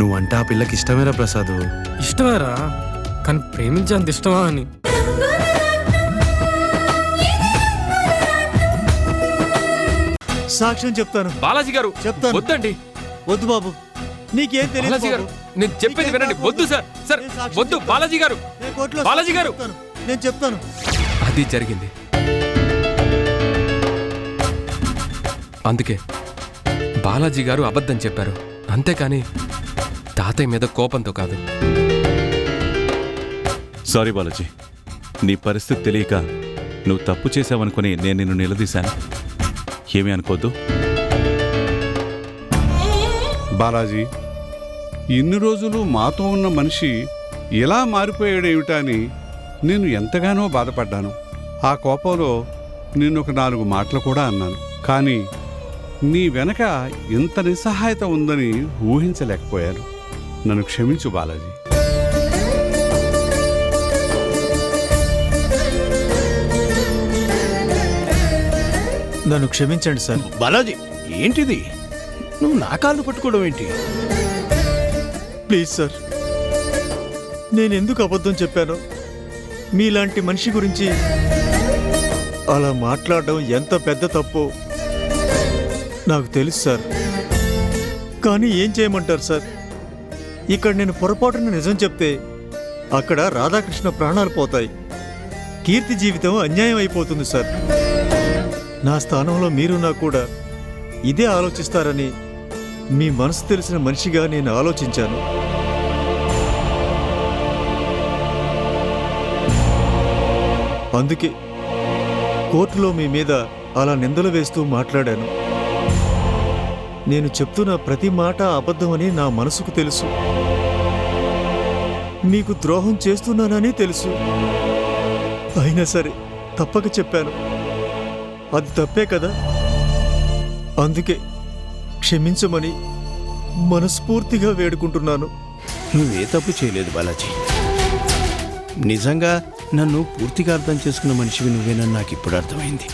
నువ్వంటే ఆ పిల్లకి ఇష్టమేరా ప్రసాద్. ఇష్టమేరా, కానీ ప్రేమించేంత ఇష్టమా అని. సాక్ష్యం చెప్తాను. బాలాజీ గారు చెప్తాను. వద్దండి. వద్దు బాబు, నీకేం తెలియదు బాలాజీ గారు, నేను చెప్పేది వినండి. వద్దు సార్, సార్ వద్దు. బాలాజీ గారు, బాలాజీ గారు, నేను చెప్తాను. అది జరిగింది. అందుకే బాలాజీ గారు అబద్ధం చెప్పారు, అంతేకాని తాతయ్య మీద కోపంతో కాదు. సారీ బాలాజీ, నీ పరిస్థితి తెలియక నువ్వు తప్పు చేసావనుకుని నేను నిన్ను నిలదీశాను. ఏమీ అనుకోద్దు. బాలాజీ, ఇన్ని రోజులు మాతో ఉన్న మనిషి ఇలా మారిపోయాడేమిటా అని నేను ఎంతగానో బాధపడ్డాను. ఆ కోపంలో నిన్నొక 4 మాటలు కూడా అన్నాను. కానీ నీ వెనక ఇంత నిస్సహాయత ఉందని ఊహించలేకపోయాను. నన్ను క్షమించు బాలాజీ. నన్ను క్షమించండి సార్. బాలాజీ, ఏంటిది? నువ్వు నా కాళ్ళు పట్టుకోవడం ఏంటి? ప్లీజ్ సార్, నేనెందుకు అబద్ధం చెప్పాను? మీలాంటి మనిషి గురించి అలా మాట్లాడడం ఎంత పెద్ద తప్పు నాకు తెలుసు సార్. కానీ ఏం చేయమంటారు సార్? ఇక్కడ నేను పొరపాటున నిజం చెప్తే అక్కడ రాధాకృష్ణ ప్రాణాలు పోతాయి, కీర్తి జీవితం అన్యాయం అయిపోతుంది సార్. నా స్థానంలో మీరున్నా కూడా ఇదే ఆలోచిస్తారని మీ మనసు తెలిసిన మనిషిగా నేను ఆలోచించాను. అందుకే కోర్టులో మీ మీద అలా నిందలు వేస్తూ మాట్లాడాను. నేను చెప్తున్న ప్రతి మాట అబద్ధమని నా మనసుకు తెలుసు. మీకు ద్రోహం చేస్తున్నానని తెలుసు. అయినా సరే తప్పక చెప్పాను. అది తప్పే కదా. అందుకే క్షమించమని మనస్ఫూర్తిగా వేడుకుంటున్నాను. నువ్వే తప్పు చేయలేదు బాలాజీ. నిజంగా నన్ను పూర్తిగా అర్థం చేసుకున్న మనిషివి నువ్వేనని నాకు ఇప్పుడు అర్థమైంది.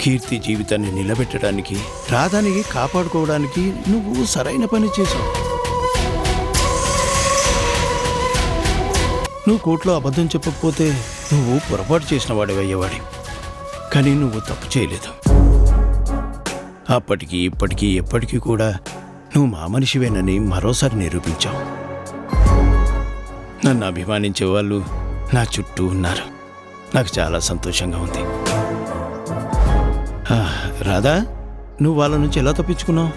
కీర్తి జీవితాన్ని నిలబెట్టడానికి, రాధాని కాపాడుకోవడానికి నువ్వు సరైన పని చేశావు. నువ్వు కోర్టులో అబద్ధం చెప్పకపోతే నువ్వు పొరపాటు చేసిన వాడివయ్యేవాడి. కానీ నువ్వు తప్పు చేయలేదు. అప్పటికి ఇప్పటికీ ఎప్పటికీ కూడా నువ్వు మా మనిషివేనని మరోసారి నిరూపించావు. నన్ను అభిమానించే వాళ్ళు నా చుట్టూ ఉన్నారు. నాకు చాలా సంతోషంగా ఉంది. రాధా, నువ్వు వాళ్ళ నుంచి ఎలా తప్పించుకున్నావు?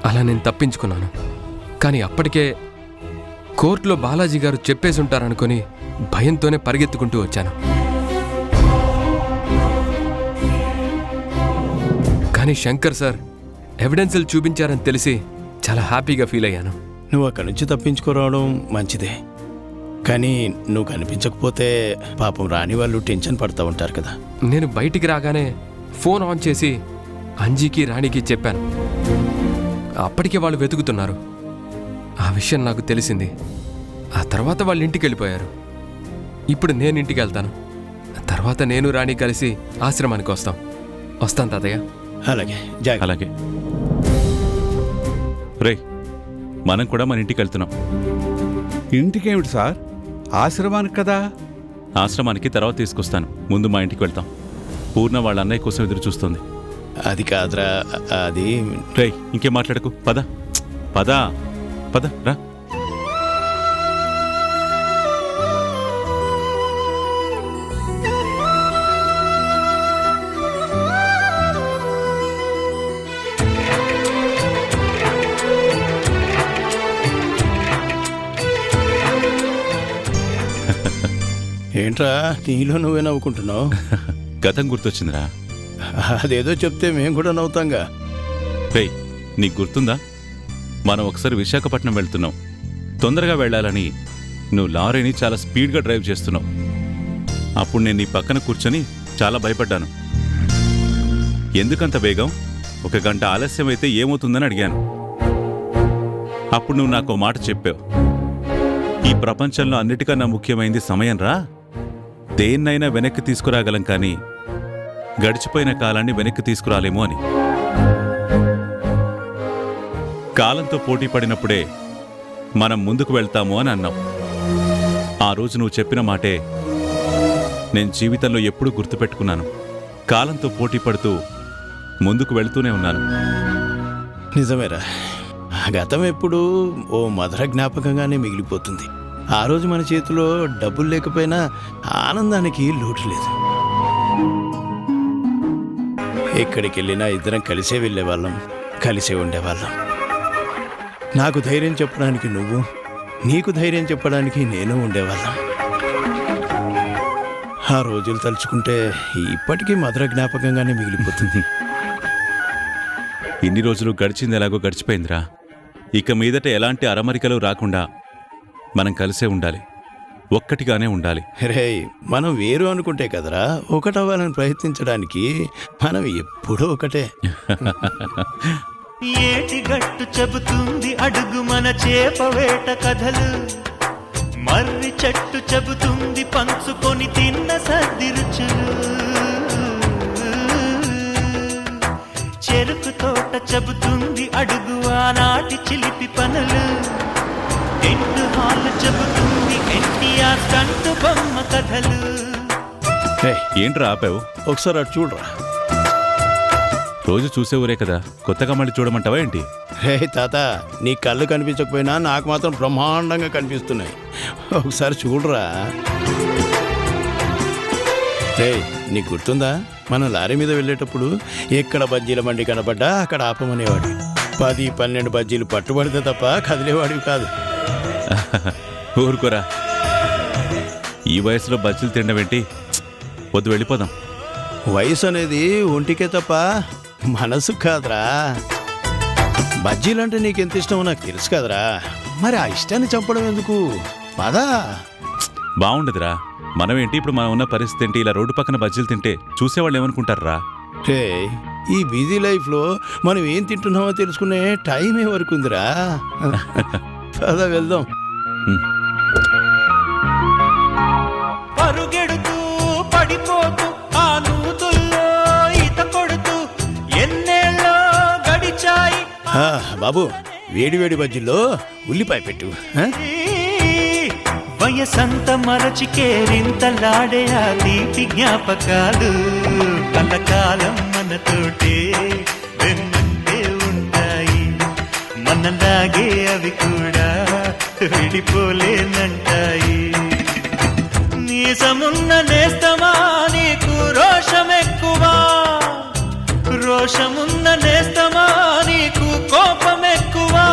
అలా నేను తప్పించుకున్నాను. కానీ అప్పటికే కోర్టులో బాలాజీ గారు చెప్పేసి ఉంటారనుకొని భయంతోనే పరిగెత్తుకుంటూ వచ్చాను. కానీ శంకర్ సార్ ఎవిడెన్సులు చూపించారని తెలిసి చాలా హ్యాపీగా ఫీల్ అయ్యాను. నువ్వు అక్కడి నుంచి తప్పించుకురావడం మంచిదే. కానీ నువ్వు కనిపించకపోతే పాపం రాని వాళ్ళు టెన్షన్ పడుతూ ఉంటారు కదా. నేను బయటికి రాగానే ఫోన్ ఆన్ చేసి అంజీకి రాణికి చెప్పాను. అప్పటికే వాళ్ళు వెతుకుతున్నారు. ఆ విషయం నాకు తెలిసింది. ఆ తర్వాత వాళ్ళు ఇంటికి వెళ్ళిపోయారు. ఇప్పుడు నేను ఇంటికి వెళ్తాను. తర్వాత నేను రాణి కలిసి ఆశ్రమానికి వస్తాం. వస్తాను తాతయ్య. అలాగే జాగ్రత్త. అలాగే. రేయ్, మనం కూడా మన ఇంటికి వెళ్తున్నాం. ఇంటికేమిటి సార్, ఆశ్రమానికి కదా. ఆశ్రమానికి తర్వాత తీసుకొస్తాను, ముందు మా ఇంటికి వెళ్తాం. పూర్ణ వాళ్ళ అన్నయ్య కోసం ఎదురు చూస్తుంది. అది కాదురా, అది రేయ్, ఇంకేం మాట్లాడకు, పద పద పద రా. ఏంట్రా నీలో నువ్వే నవ్వుకుంటున్నావు? గతం గుర్తొచ్చిందిరా. అదేదో చెప్తే మేము కూడా నవ్వుతాంగా. రేయ్, నీకు గుర్తుందా, మనం ఒకసారి విశాఖపట్నం వెళ్తున్నాం. తొందరగా వెళ్ళాలని నువ్వు లారీని చాలా స్పీడ్గా డ్రైవ్ చేస్తున్నావు. అప్పుడు నేను నీ పక్కన కూర్చొని చాలా భయపడ్డాను. ఎందుకంత వేగం, 1 గంట ఆలస్యం అయితే ఏమవుతుందని అడిగాను. అప్పుడు నువ్వు నాకు మాట చెప్పావు, ఈ ప్రపంచంలో అన్నిటికన్నా ముఖ్యమైనది సమయం రా. దేన్నైనా వెనక్కి తీసుకురాగలం, కానీ గడిచిపోయిన కాలాన్ని వెనక్కి తీసుకురాలేము అని. కాలంతో పోటీ పడినప్పుడే మనం ముందుకు వెళ్తాము అని అన్నావు. ఆ రోజు నువ్వు చెప్పిన మాటే నేను జీవితంలో ఎప్పుడూ గుర్తుపెట్టుకున్నాను. కాలంతో పోటీ పడుతూ ముందుకు వెళ్తూనే ఉన్నాను. నిజమేరా, గతం ఎప్పుడు ఓ మధుర జ్ఞాపకంగానే మిగిలిపోతుంది. ఆ రోజు మన చేతిలో డబ్బులు లేకపోయినా ఆనందానికి లోటు లేదు. ఎక్కడికి వెళ్ళినా ఇద్దరం కలిసే వెళ్ళేవాళ్ళం, కలిసే ఉండేవాళ్ళం. నాకు ధైర్యం చెప్పడానికి నువ్వు, నీకు ధైర్యం చెప్పడానికి నేను ఉండేవాళ్ళం. ఆ రోజులు తలుచుకుంటే ఇప్పటికీ మధుర జ్ఞాపకంగానే మిగిలిపోతుంది. ఇన్ని రోజులు గడిచింది ఎలాగో గడిచిపోయిందిరా. ఇక మీదట ఎలాంటి అరమరికలు రాకుండా మనం కలిసే ఉండాలి, ఒక్కటిగానే ఉండాలి. రేయ్, మనం వేరు అనుకుంటే కదరా ఒకటవ్వాలని ప్రయత్నించడానికి. మనం ఎప్పుడూ ఒకటే. ఏటి గట్టు చెబుతుంది అడుగు మన చేపవేట కథలు, మర్రి చెట్టు చెబుతుంది పంచుకొని తిన్న సర్ది రుచులు, చెరుకు తోట చెబుతుంది అడుగు ఆనాటి చిలిపి పనులు, టెంట్ హాల్ చెబుతుంది ఎన్టీఆర్ స్టంట్ బొమ్మ కథలు. రేయ్, ఏంట్రా ఆపావు? ఒకసారి అటు చూడరా. రోజు చూసే ఊరే కదా, కొత్తగా మళ్ళీ చూడమంటావా ఏంటి? రే తాత, నీ కళ్ళు కనిపించకపోయినా నాకు మాత్రం బ్రహ్మాండంగా కనిపిస్తున్నాయి. ఒకసారి చూడరా. రే, నీకు గుర్తుందా, మనం లారీ మీద వెళ్ళేటప్పుడు ఎక్కడ బజ్జీల మండి కనబడ్డా అక్కడ ఆపమనేవాడు. 10-12 బజ్జీలు పట్టుబడితే తప్ప కదిలేవాడివి కాదు. ఊరుకోరా, ఈ వయసులో బజ్జీలు తినడం ఏంటి? వద్దు, వెళ్ళిపోదాం. వయసు అనేది ఒంటికే తప్ప మనసు కాదురా. బజ్జీలంటే నీకెంత ఇష్టమో నాకు తెలుసు కదరా. మరి ఆ ఇష్టాన్ని చంపడం ఎందుకు? పదా. బాగుండదురా. మనమేంటి ఇప్పుడు మనం ఉన్న పరిస్థితి ఏంటి? ఇలా రోడ్డు పక్కన బజ్జీలు తింటే చూసేవాళ్ళు ఏమనుకుంటారా? రే, ఈ బిజీ లైఫ్లో మనం ఏం తింటున్నామో తెలుసుకునే టైం ఏ వరకు ఉందిరా. పద వెళ్దాం. పరుగెడుతూ పడిపోతూ ఆ నూతుల్లో ఈత కొడుతూ ఎన్నేళ్ళో గడిచాయి. బాబు, వేడి వేడి బజ్జీల్లో ఉల్లిపాయ పెట్టు. వయసంత మరచి కేరింతలాడే ఆ తీపి జ్ఞాపకాలు కలకాలం మనతోటే వెన్నంటే ఉంటాయి. మనలాగే అవి కూడా విడిపోలేనంటాయి. నీసమున్న నేస్తమా నీకు రోషమెక్కువా, రోషమున్న నేస్తమా నీకు కోపమెక్కువా.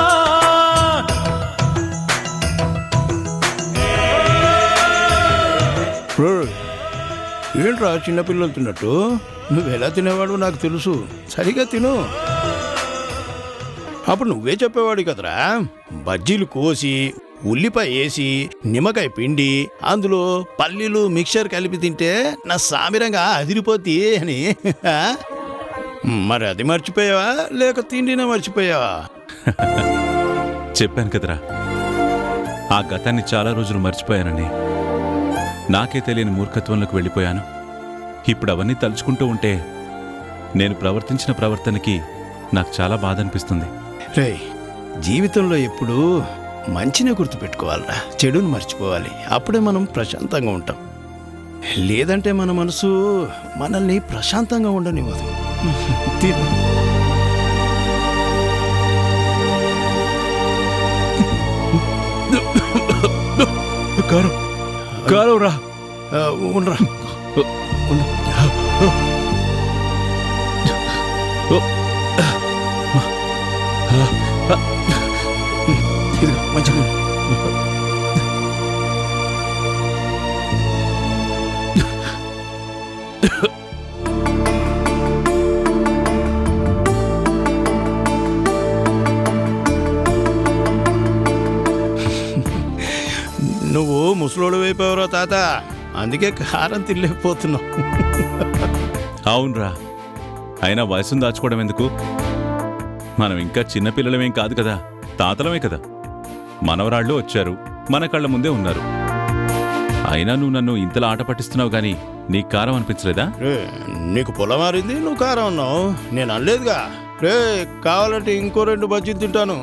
ఏంట్రా చిన్నపిల్లలు తిన్నట్టు? నువ్వెలా తినేవాడు నాకు తెలుసు. సరిగా తిను. అప్పుడు నువ్వే చెప్పేవాడు కదరా, బజ్జీలు కోసి ఉల్లిపాయ వేసి నిమ్మకాయ పిండి అందులో పల్లీలు మిక్చర్ కలిపి తింటే నా సామిరంగా అదిరిపోద్ది అని. మరి అది మర్చిపోయావా లేక తిండినే మర్చిపోయావా? చెప్పాను కదరా, ఆ గతాన్ని చాలా రోజులు మర్చిపోయానని. నాకే తెలియని మూర్ఖత్వంలోకి వెళ్ళిపోయాను. ఇప్పుడు అవన్నీ తలుచుకుంటూ ఉంటే నేను ప్రవర్తించిన ప్రవర్తనకి నాకు చాలా బాధ అనిపిస్తుంది. రేయ్, జీవితంలో ఎప్పుడూ మంచినే గుర్తుపెట్టుకోవాలరా, చెడుని మర్చిపోవాలి. అప్పుడే మనం ప్రశాంతంగా ఉంటాం. లేదంటే మన మనసు మనల్ని ప్రశాంతంగా ఉండనివ్వదు. తిను. కారం కారం రా. ఉండరా. ఉండు. ఇదిగో మంచిగా. నువ్వు ముసలోడు అయిపోయావురా తాత, అందుకే కారం తినలేకపోతున్నావు. అవునరా, అయినా వయసును దాచుకోవడం ఎందుకు? మనం ఇంకా చిన్నపిల్లలమేం కాదు కదా, తాతలమే కదా. మనవరాళ్ళు వచ్చారు, మన కళ్ళ ముందే ఉన్నారు. అయినా నువ్వు నన్ను ఇంతలా ఆట పట్టిస్తున్నావు గాని నీకు కారం అనిపించలేదా? రే, నీకు పొలం మారింది, నువ్వు కారం అన్నావు, నేను అనలేదుగా. రే, కావాలంటే ఇంకో 2 బజ్జీలు తింటాను.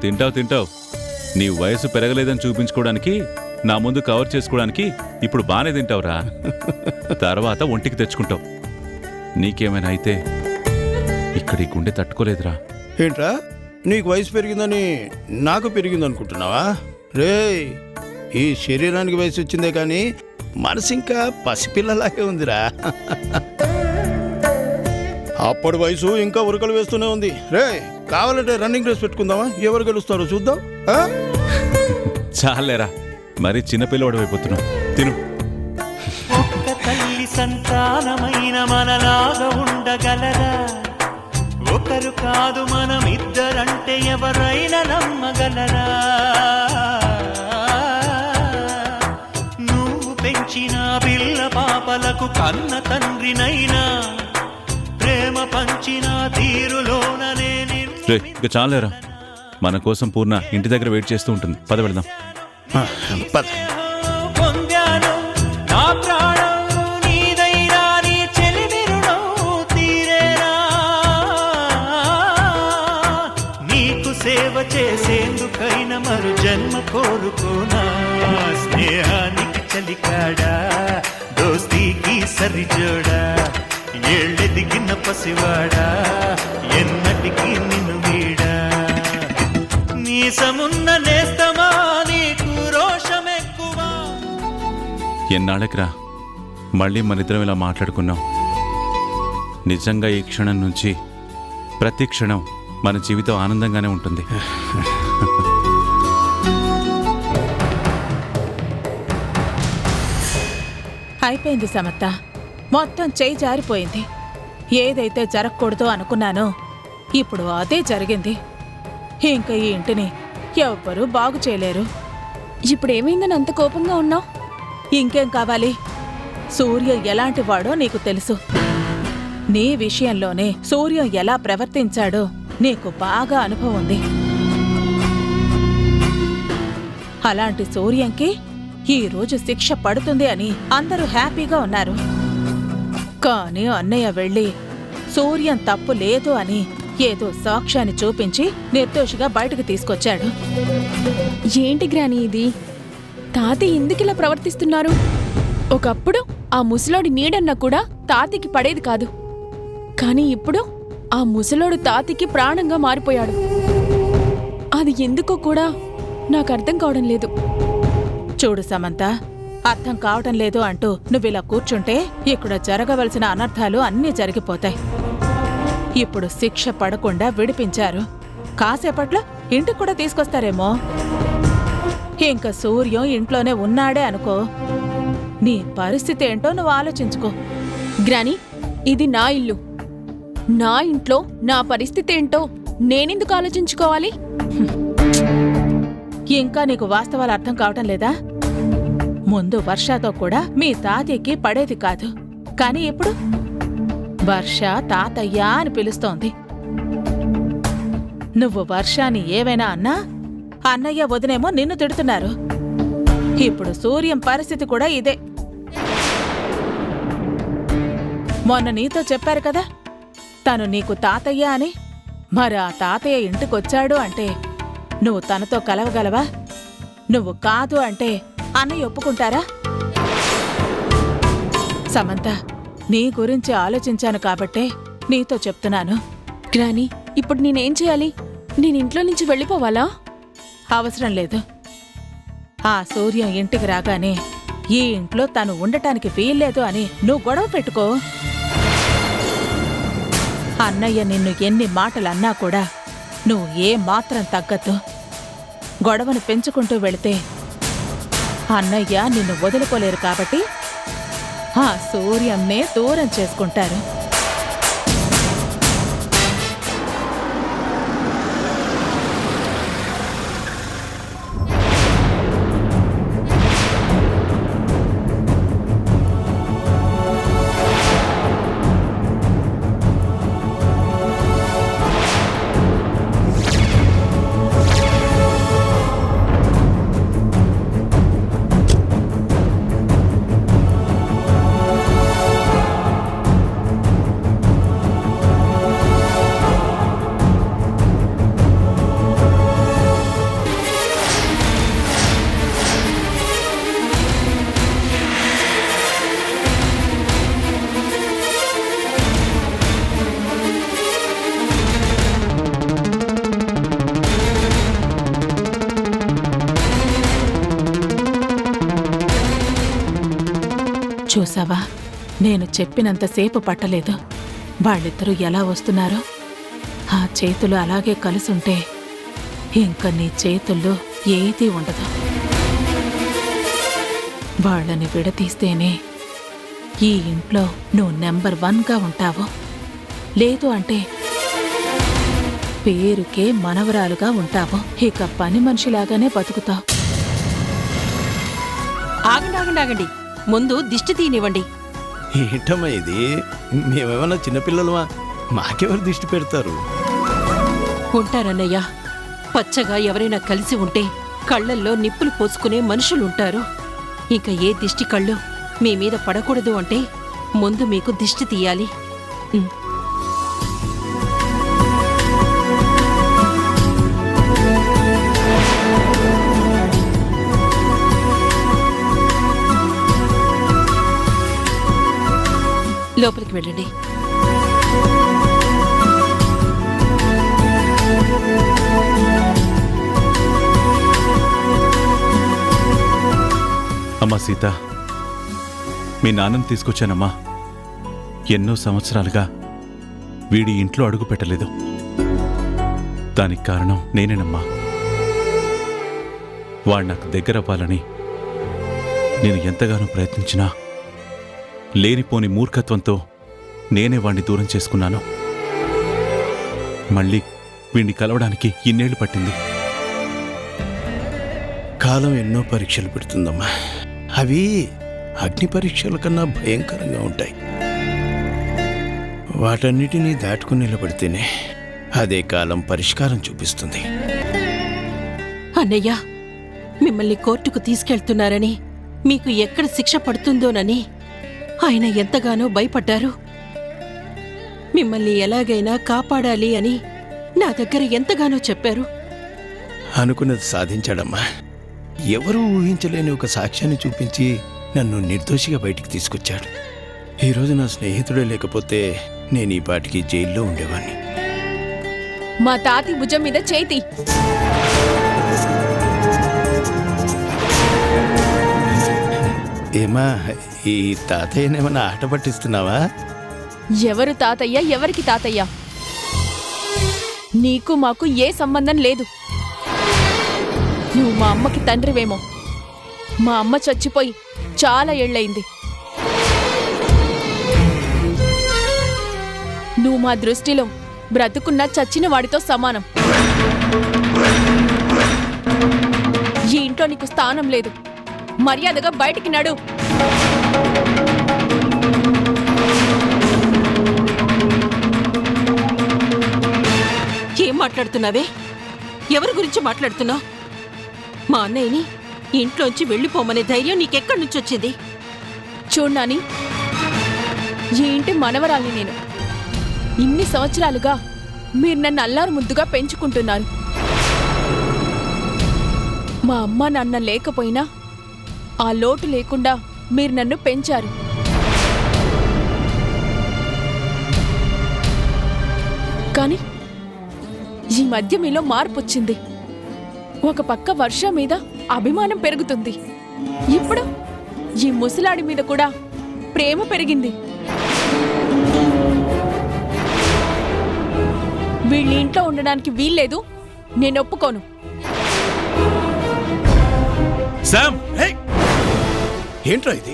తింటావు తింటావు. నీ వయసు పెరగలేదని చూపించుకోవడానికి, నా ముందు కవర్ చేసుకోవడానికి ఇప్పుడు బానే తింటావురా. తర్వాత ఒంటికి తెచ్చుకుంటావు. నీకేమైనా అయితే ఇక్కడ ఈ గుండె తట్టుకోలేదురా. ఏంట్రా, నీకు వయసు పెరిగిందని నాకు పెరిగింది అనుకుంటున్నావా? రే, ఈ శరీరానికి వయసు వచ్చిందే కానీ మనసు ఇంకా పసిపిల్లలాగే ఉందిరా. అప్పటి వయసు ఇంకా ఉరకలు వేస్తూనే ఉంది. రే, కావాలంటే రన్నింగ్ రేస్ పెట్టుకుందామా? ఎవరు గెలుస్తారో చూద్దాం. చాలేరా, మరి చిన్నపిల్లవాడు అయిపోతున్నావు. తిను. ఒక్క తల్లి సంతానమైన మనలాగా ఉండగలరా? ఒకరు కాదు మనమిద్దరంటే ఎవరైనా నమ్మగలరా? నువ్వు పెంచిన పిల్ల పాపలకు కన్న తండ్రినైనా ప్రేమ పంచిన తీరులోననే రే, ఇక చాలేరా. మన కోసం పూర్ణ ఇంటి దగ్గర వెయిట్ చేస్తూ ఉంటుంది. పద వెళదాం. పొందాను నా ప్రాణం నీదైనా, నీ చెలిమిరుణం తీరేనా? నీకు సేవ చేసేందుకైనా మరు జన్మ కోరుకోనా? స్నేహానికి చలికాడా, దోస్తీకి సరిజోడా, ఏళ్ళెదిగిన పసివాడా, ఎన్నటికీ నిన్ను వీడా? నీసమున్న నేస్తమా, నీకు రోషమెక్కువా? ఎన్నాళ్ళకిరా మళ్ళీ మనిద్దరం ఇలా మాట్లాడుకున్నాం. నిజంగా ఈ క్షణం నుంచి ప్రతి క్షణం మన జీవితం ఆనందంగానే ఉంటుంది. అయిపోయింది సమత్త, మొత్తం చేయి జారిపోయింది. ఏదైతే జరగకూడదో అనుకున్నానో ఇప్పుడు అదే జరిగింది. ఇంకా ఈ ఇంటిని ఎవ్వరూ బాగు చేయలేరు. ఇప్పుడేమైందని అంత కోపంగా ఉన్నావు? ఇంకేం కావాలి? సూర్య ఎలాంటి వాడో నీకు తెలుసు. నీ విషయంలోనే సూర్య ఎలా ప్రవర్తించాడో నీకు బాగా అనుభవం ఉంది. అలాంటి సూర్యంకి ఈరోజు శిక్ష పడుతుంది అని అందరూ హ్యాపీగా ఉన్నారు. కానీ అన్నయ్య వెళ్ళి సూర్యం తప్పు లేదు అని ఏదో సాక్ష్యాన్ని చూపించి నిర్దోషిగా బయటకు తీసుకొచ్చాడు. ఏంటి గ్రాని ఇది? తాతయ్య ఎందుకిలా ప్రవర్తిస్తున్నారు? ఒకప్పుడు ఆ ముసలోడి నీడన్న కూడా తాతయ్యకి పడేది కాదు. కానీ ఇప్పుడు ఆ ముసలోడు తాతయ్యకి ప్రాణంగా మారిపోయాడు. అది ఎందుకో కూడా నాకు అర్థం కావడం లేదు. చూడు సమంత, అర్థం కావటం లేదు అంటూ నువ్విలా కూర్చుంటే ఇక్కడ జరగవలసిన అనర్థాలు అన్నీ జరిగిపోతాయి. ఇప్పుడు శిక్ష పడకుండా విడిపించారు, కాసేపట్లో ఇంటికి కూడా తీసుకొస్తారేమో. ఇంకా సూర్యం ఇంట్లోనే ఉన్నాడే అనుకో, నీ పరిస్థితి ఏంటో నువ్వు ఆలోచించుకో. గ్రాని, ఇది నా ఇల్లు. నా ఇంట్లో నా పరిస్థితి ఏంటో నేనెందుకు ఆలోచించుకోవాలి? ఇంకా నీకు వాస్తవాలు అర్థం కావటం లేదా? ముందు వర్షతో కూడా మీ తాతయ్యకి పడేది కాదు, కానీ ఇప్పుడు వర్ష తాతయ్య అని పిలుస్తోంది. నువ్వు వర్షాన్ని ఏవైనా అన్నా అన్నయ్య వదినేమో నిన్ను తిడుతున్నారు. ఇప్పుడు సూర్యం పరిస్థితి కూడా ఇదే. మొన్న నీతో చెప్పారు కదా తను నీకు తాతయ్య అని. మరి ఆ తాతయ్య ఇంటికొచ్చాడు అంటే నువ్వు తనతో కలవగలవా? నువ్వు కాదు అంటే అన్నయ్య ఒప్పుకుంటారా? సమంత, నీ గురించి ఆలోచించాను కాబట్టే నీతో చెప్తున్నాను. గ్రాని, ఇప్పుడు నేనేం చేయాలి? నేను ఇంట్లో నుంచి వెళ్ళిపోవాలా? అవసరం లేదు. ఆ సూర్యం ఇంటికి రాగానే ఈ ఇంట్లో తను ఉండటానికి వీల్లేదు అని నువ్వు గొడవ పెట్టుకో. అన్నయ్య నిన్ను ఎన్ని మాటలన్నా కూడా నువ్వు ఏ మాత్రం తగ్గద్దు. గొడవను పెంచుకుంటూ వెళితే అన్నయ్య నిన్ను వదులుకోలేరు కాబట్టి ఆ సూర్యంనే దూరం చేసుకుంటారు. చూసావా, నేను చెప్పినంతసేపు పట్టలేదు. వాళ్ళిద్దరూ ఎలా వస్తున్నారో. ఆ చేతులు అలాగే కలుసుంటే ఇంక నీ చేతుల్లో ఏదీ ఉండదు. వాళ్ళని విడతీస్తేనే ఈ ఇంట్లో నువ్వు నెంబర్ 1గా ఉంటావు. లేదు అంటే పేరుకే మనవరాలుగా ఉంటావు. ఇక పని మనిషిలాగానే బతుకుతావు. ఆగండి, ముందు దిష్టి తీనివ్వండి. ఏంటమ్మా ఇది? మేమేమన్నా చిన్నపిల్లలమా? మాకెవరు దిష్టి పెడతారు? ఉంటారన్నయ్య. పచ్చగా ఎవరైనా కలిసి ఉంటే కళ్ళల్లో నిప్పులు పోసుకునే మనుషులుంటారు. ఇక ఏ దిష్టి కళ్ళు మీ మీద పడకూడదు అంటే ముందు మీకు దిష్టి తీయాలి. లోపలికి వెళ్ళండి. అమ్మా సీత, మీ నాన్నని తీసుకొచ్చానమ్మా. ఎన్నో సంవత్సరాలుగా వీడి ఇంట్లో అడుగు పెట్టలేదు. దానికి కారణం నేనేనమ్మా. వాడు నాకు దగ్గరవ్వాలని నేను ఎంతగానో ప్రయత్నించినా లేనిపోని మూర్ఖత్వంతో నేనే వాణ్ణి దూరం చేసుకున్నాను. మళ్ళీ వీణ్ణి కలవడానికి ఇన్నేళ్లు పట్టింది. కాలం ఎన్నో పరీక్షలు పెడుతుందమ్మా. అవి అగ్ని పరీక్షల కన్నా భయంకరంగా ఉంటాయి. వాటన్నిటినీ దాటుకుని నిలబడితేనే అదే కాలం పరిష్కారం చూపిస్తుంది. అన్నయ్య, మిమ్మల్ని కోర్టుకు తీసుకెళ్తున్నారని, మీకు ఎక్కడ శిక్ష పడుతుందోనని ఆయన ఎంతగానో భయపడ్డారు. మిమ్మల్ని ఎలాగైనా కాపాడాలి అని నా దగ్గర ఎంతగానో చెప్పారు. అనుకున్నది సాధించాడమ్మా. ఎవరూ ఊహించలేని ఒక సాక్ష్యాన్ని చూపించి నన్ను నిర్దోషిగా బయటికి తీసుకొచ్చాడు. ఈరోజు నా స్నేహితుడే లేకపోతే నేను ఈ పాటికి జైల్లో ఉండేవాణ్ణి. మా తాతి భుజం మీద చేతి. ఏమా, ఈ తాతయ్యనేమన్నా ఆట పట్టిస్తున్నావా? ఎవరు తాతయ్య, ఎవరికి తాతయ్య? నీకు మాకు ఏ సంబంధం లేదు. నువ్వు మా అమ్మకి తండ్రివేమో. మా అమ్మ చచ్చిపోయి చాలా ఏళ్లయింది. నువ్వు మా దృష్టిలో బ్రతుకున్న చచ్చిన వాడితో సమానం. ఈ ఇంట్లో నీకు స్థానం లేదు. మర్యాదగా బయటికి నడు. ఏం మాట్లాడుతున్నావే? ఎవరి గురించి మాట్లాడుతున్నావు? మా అన్నయ్యని ఇంట్లోంచి వెళ్ళిపోమనే ధైర్యం నీకెక్కడి నుంచి వచ్చింది? చూడు నాని, ఈ ఇంటి మనవరాల్ని నేను. ఇన్ని సంవత్సరాలుగా మీరు నన్ను అల్లారు ముద్దుగా పెంచుకుంటున్నారు. మా అమ్మ నాన్న లేకపోయినా ఆ లోటు లేకుండా మీరు నన్ను పెంచారు. కానీ ఈ మధ్య మీలో మార్పు వచ్చింది. ఒక పక్క వర్ష మీద అభిమానం పెరుగుతుంది, ఇప్పుడు ఈ ముసలాడి మీద కూడా ప్రేమ పెరిగింది. వీళ్ళ ఇంట్లో ఉండడానికి వీల్లేదు, నేను ఒప్పుకోను. శామ్, ఏంట్రా ఇది?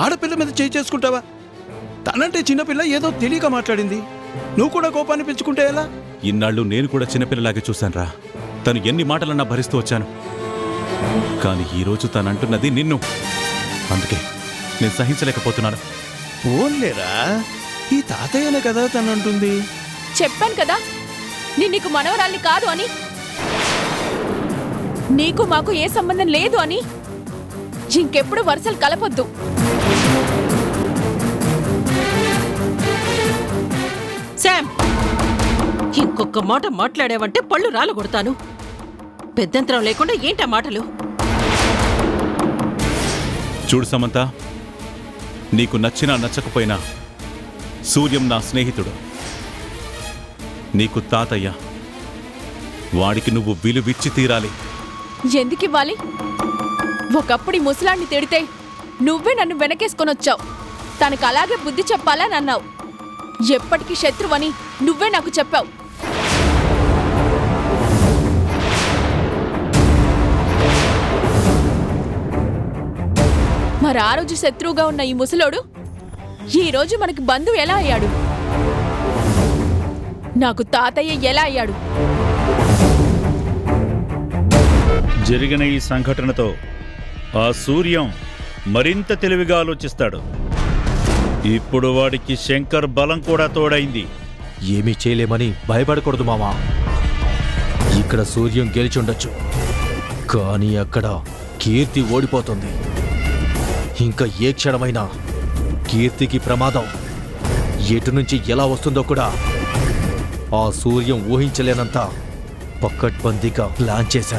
ఆడపిల్ల మీద చేయి చేసుకుంటావా? తనంటే చిన్నపిల్ల ఏదో తెలియక మాట్లాడింది, నువ్వు కూడా కోపాన్ని పెంచుకుంటే ఎలా? ఇన్నాళ్ళు నేను కూడా చిన్నపిల్లలాగే చూశానురా. తను ఎన్ని మాటలన్నా భరిస్తూ వచ్చాను, కానీ ఈరోజు తనంటున్నది నిన్ను. అందుకే నేను సహించలేకపోతున్నాను. ఓన్లేరా, ఈ తాతయ్యనే కదా తను అంటుంది. చెప్పాను కదా నేను నీకు మనవరాల్ని కాదు అని, నీకు మాకు ఏ సంబంధం లేదు అని. ఇంకెప్పుడు వరుసలు కలపొద్దు. శామ్, ఇంకొక మాట మాట్లాడావంటే పళ్ళు రాలగొడతాను. పెద్దంతరం లేకుండా ఏంటా మాటలు? చూడు సమంత, నీకు నచ్చినా నచ్చకపోయినా సూర్యం నా స్నేహితుడు, నీకు తాతయ్య. వాడికి నువ్వు విలువిచ్చి తీరాలి. ఎందుకివ్వాలి? ఒకప్పుడు ఈ ముసలాన్ని తిడితే నువ్వే నన్ను వెనకేసుకొని వచ్చావు. తనకు అలాగే బుద్ధి చెప్పాలని అన్నావు. ఎప్పటికీ శత్రువని నువ్వే నాకు చెప్పావు. మరి ఆ రోజు శత్రువుగా ఉన్న ఈ ముసలోడు ఈ రోజు మనకి బంధువు ఎలా అయ్యాడు? నాకు తాతయ్య ఎలా అయ్యాడు? జరిగిన ఈ సంఘటనతో ఆ సూర్యం మరింత తెలివిగా ఆలోచిస్తాడు. ఇప్పుడు వాడికి శంకర్ బలం కూడా తోడైంది. ఏమీ చేయలేమని భయపడకూడదు మామా. ఇక్కడ సూర్యం గెలిచుండొచ్చు, కానీ అక్కడ కీర్తి ఓడిపోతుంది. ఇంకా ఏ క్షణమైనా కీర్తికి ప్రమాదం ఎటు నుంచి ఎలా వస్తుందో కూడా ఆ సూర్యం ఊహించలేనంత పక్కడ్బందీగా ప్లాన్ చేశాడు.